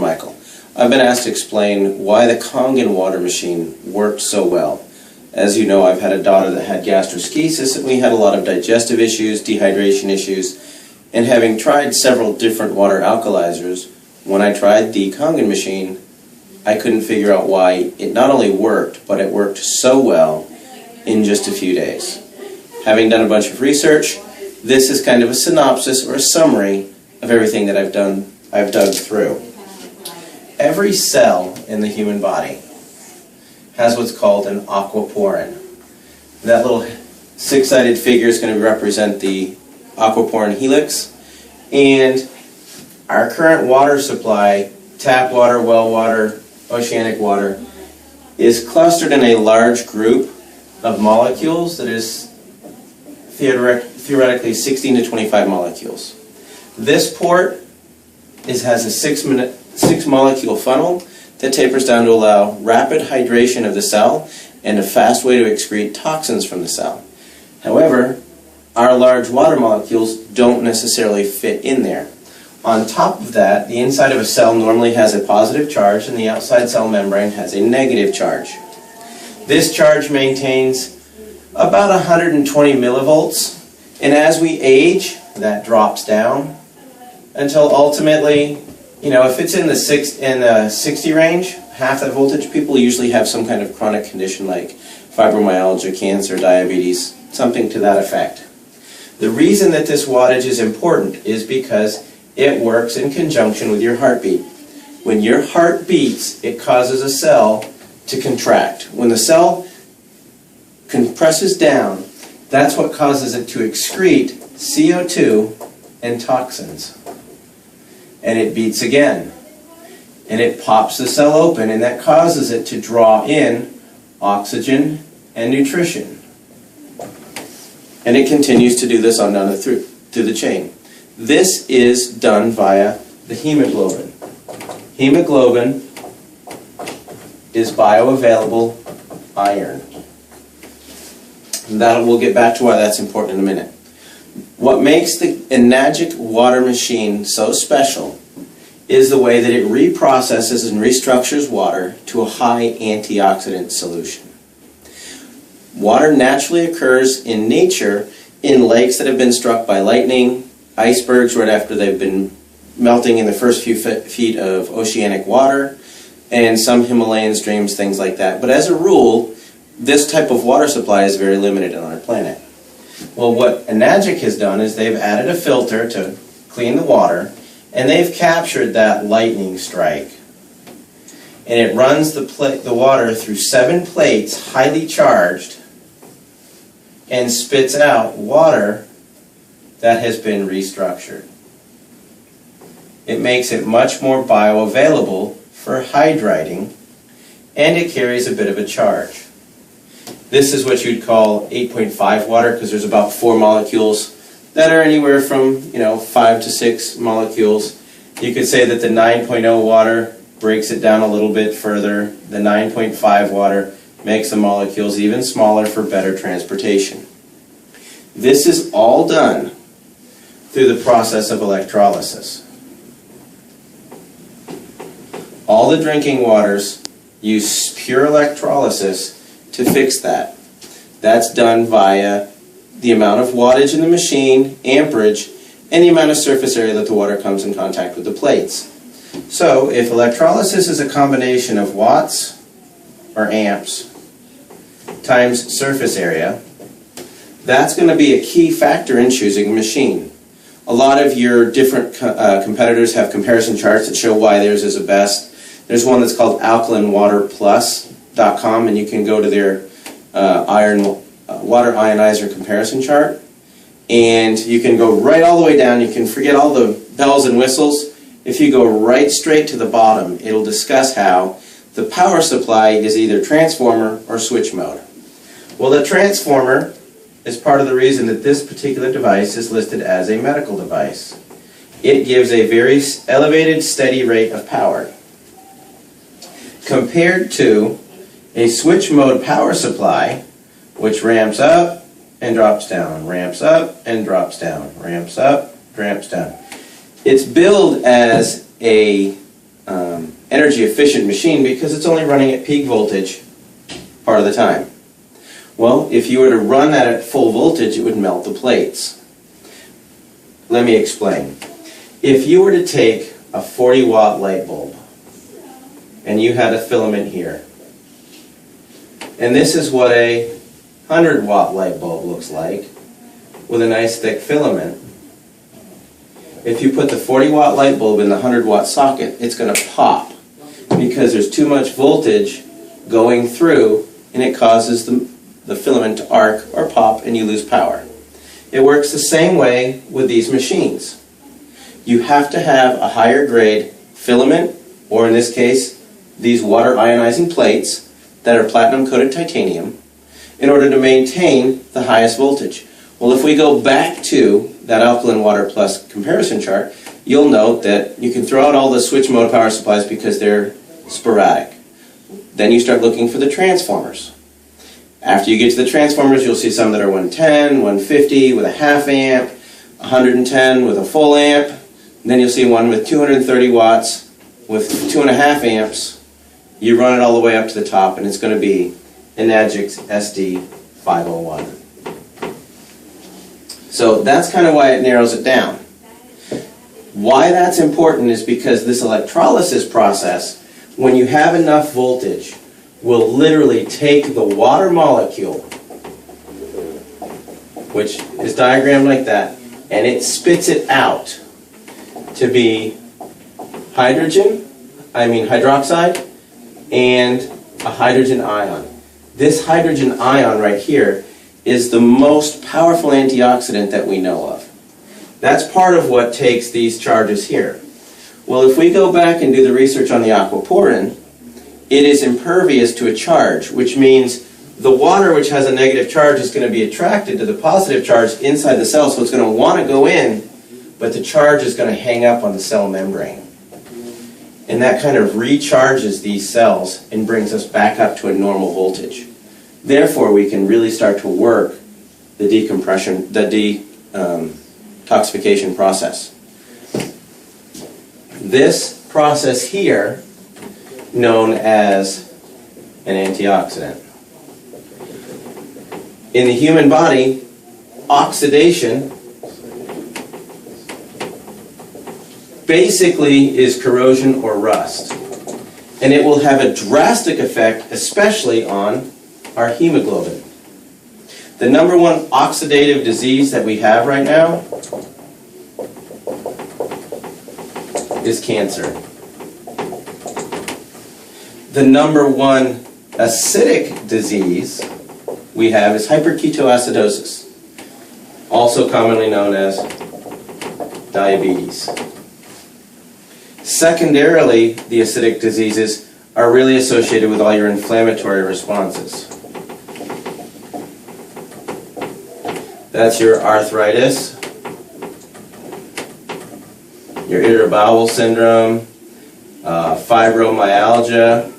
Michael. I've been asked to explain why the Kangen water machine worked so well. As you know, I've had a daughter that had gastroschisis, and we had a lot of digestive issues, dehydration issues, and having tried several different water alkalizers, when I tried the Kangen machine, I couldn't figure out why it not only worked, but it worked so well in just a few days. Having done a bunch of research, this is kind of a synopsis or a summary of everything that I've dug through. Every cell in the human body has what's called an aquaporin. That little six-sided figure is going to represent the aquaporin helix, and our current water supply, tap water, well water, oceanic water, is clustered in a large group of molecules that is theoretically 16 to 25 molecules. This port has a six molecule funnel that tapers down to allow rapid hydration of the cell and a fast way to excrete toxins from the cell. However, our large water molecules don't necessarily fit in there. On top of that, the inside of a cell normally has a positive charge and the outside cell membrane has a negative charge. This charge maintains about 120 millivolts, and as we age, that drops down until ultimately, if it's in the 60 range, half that voltage, people usually have some kind of chronic condition like fibromyalgia, cancer, diabetes, something to that effect. The reason that this wattage is important is because it works in conjunction with your heartbeat. When your heart beats, it causes a cell to contract. When the cell compresses down, that's what causes it to excrete CO2 and toxins. And it beats again. And it pops the cell open, and that causes it to draw in oxygen and nutrition. And it continues to do this on down through the chain. This is done via the hemoglobin. Hemoglobin is bioavailable iron. And we'll get back to why that's important in a minute. What makes the Enagic water machine so special is the way that it reprocesses and restructures water to a high antioxidant solution. Water naturally occurs in nature in lakes that have been struck by lightning, icebergs right after they've been melting in the first few feet of oceanic water, and some Himalayan streams, things like that. But as a rule, this type of water supply is very limited on our planet. Well, what Enagic has done is they've added a filter to clean the water, and they've captured that lightning strike. And it runs the water through 7 plates, highly charged, and spits out water that has been restructured. It makes it much more bioavailable for hydrating, and it carries a bit of a charge. This is what you'd call 8.5 water, because there's about 4 molecules that are anywhere from 5 to 6 molecules. You could say that the 9.0 water breaks it down a little bit further. The 9.5 water makes the molecules even smaller for better transportation. This is all done through the process of electrolysis. All the drinking waters use pure electrolysis to fix that. That's done via the amount of wattage in the machine, amperage, and the amount of surface area that the water comes in contact with the plates. So if electrolysis is a combination of watts or amps times surface area, that's going to be a key factor in choosing a machine. A lot of your different competitors have comparison charts that show why theirs is the best. There's one that's called alkalinwaterplus.com, and you can go to their water ionizer comparison chart, and you can go right all the way down. You can forget all the bells and whistles. If you go right straight to the bottom, it'll discuss how the power supply is either transformer or switch mode. Well, the transformer is part of the reason that this particular device is listed as a medical device. It gives a very elevated, steady rate of power, compared to a switch mode power supply, which ramps up and drops down, ramps up and drops down, ramps up, ramps down. It's billed as a energy efficient machine because it's only running at peak voltage part of the time. Well, if you were to run that at full voltage, it would melt the plates. Let me explain. If you were to take a 40-watt light bulb and you had a filament here, and this is what a 100-watt light bulb looks like with a nice thick filament. If you put the 40-watt light bulb in the 100-watt socket, it's going to pop because there's too much voltage going through and it causes the filament to arc or pop and you lose power. It works the same way with these machines. You have to have a higher grade filament, or in this case, these water ionizing plates that are platinum coated titanium, in order to maintain the highest voltage. Well, if we go back to that alkaline water plus comparison chart, you'll note that you can throw out all the switch mode power supplies because they're sporadic. Then you start looking for the transformers. After you get to the transformers, you'll see some that are 110, 150 with a half amp, 110 with a full amp, and then you'll see one with 230 watts with 2.5 amps. You run it all the way up to the top and it's going to be an Agix SD501. So that's kind of why it narrows it down. Why that's important is because this electrolysis process, when you have enough voltage, will literally take the water molecule, which is diagrammed like that, and it spits it out to be hydroxide, and a hydrogen ion. This hydrogen ion right here is the most powerful antioxidant that we know of. That's part of what takes these charges here. Well, if we go back and do the research on the aquaporin, it is impervious to a charge, which means the water which has a negative charge is going to be attracted to the positive charge inside the cell, so it's going to want to go in, but the charge is going to hang up on the cell membrane. And that kind of recharges these cells and brings us back up to a normal voltage. Therefore, we can really start to work the detoxification process. This process here, known as an antioxidant. In the human body, oxidation basically is corrosion or rust. And it will have a drastic effect, especially on our hemoglobin. The number one oxidative disease that we have right now is cancer. The number one acidic disease we have is hyperketoacidosis, also commonly known as diabetes. Secondarily, the acidic diseases are really associated with all your inflammatory responses. That's your arthritis, your irritable bowel syndrome, fibromyalgia,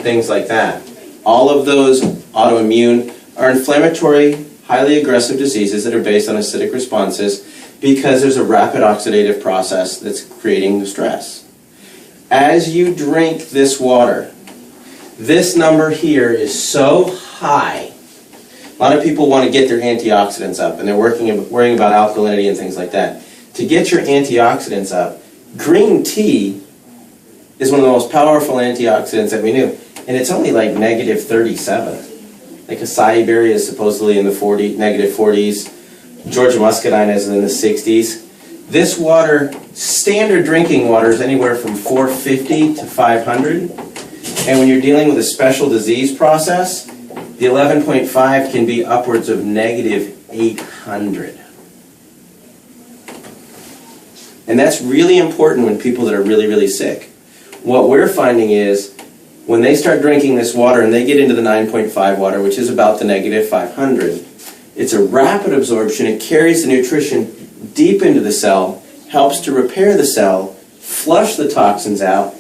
things like that. All of those autoimmune are inflammatory, highly aggressive diseases that are based on acidic responses because there's a rapid oxidative process that's creating the stress. As you drink this water, this number here is so high. A lot of people want to get their antioxidants up, and they're worrying about alkalinity and things like that. To get your antioxidants up, green tea is one of the most powerful antioxidants that we knew, and it's only like negative 37. Like acai berry is supposedly in the negative 40s. Georgia muscadine is in the 60s. This water, standard drinking water, is anywhere from 450 to 500. And when you're dealing with a special disease process, the 11.5 can be upwards of negative 800. And that's really important when people that are really, really sick. What we're finding is when they start drinking this water and they get into the 9.5 water, which is about the negative 500, it's a rapid absorption. It carries the nutrition deep into the cell, helps to repair the cell, flush the toxins out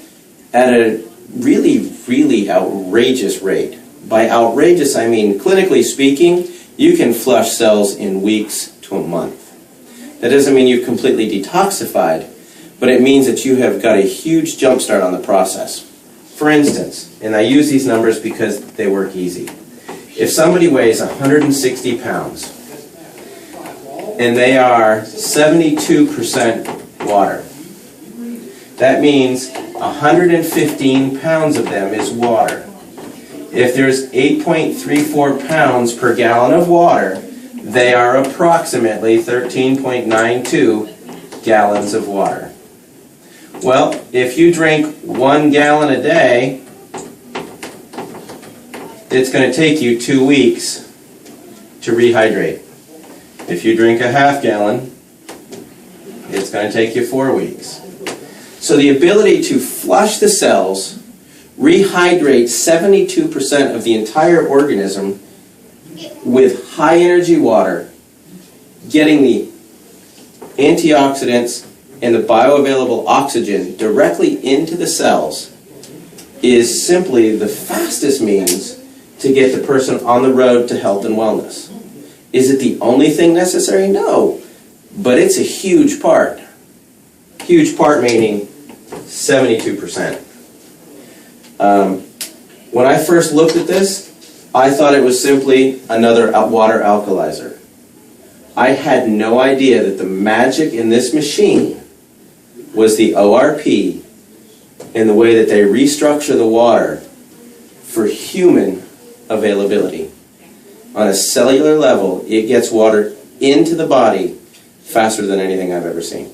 at a really, really outrageous rate. By outrageous, I mean, clinically speaking, you can flush cells in weeks to a month. That doesn't mean you've completely detoxified, but it means that you have got a huge jump start on the process. For instance, and I use these numbers because they work easy. If somebody weighs 160 pounds and they are 72% water, that means 115 pounds of them is water. If there's 8.34 pounds per gallon of water, they are approximately 13.92 gallons of water. Well, if you drink 1 gallon a day, it's going to take you 2 weeks to rehydrate. If you drink a half gallon, it's going to take you 4 weeks. So the ability to flush the cells, rehydrate 72% of the entire organism with high energy water, getting the antioxidants and the bioavailable oxygen directly into the cells is simply the fastest means to get the person on the road to health and wellness. Is it the only thing necessary? No, but it's a huge part. Huge part meaning 72%. When I first looked at this, I thought it was simply another water alkalizer. I had no idea that the magic in this machine was the ORP and the way that they restructure the water for human availability. On a cellular level, it gets water into the body faster than anything I've ever seen.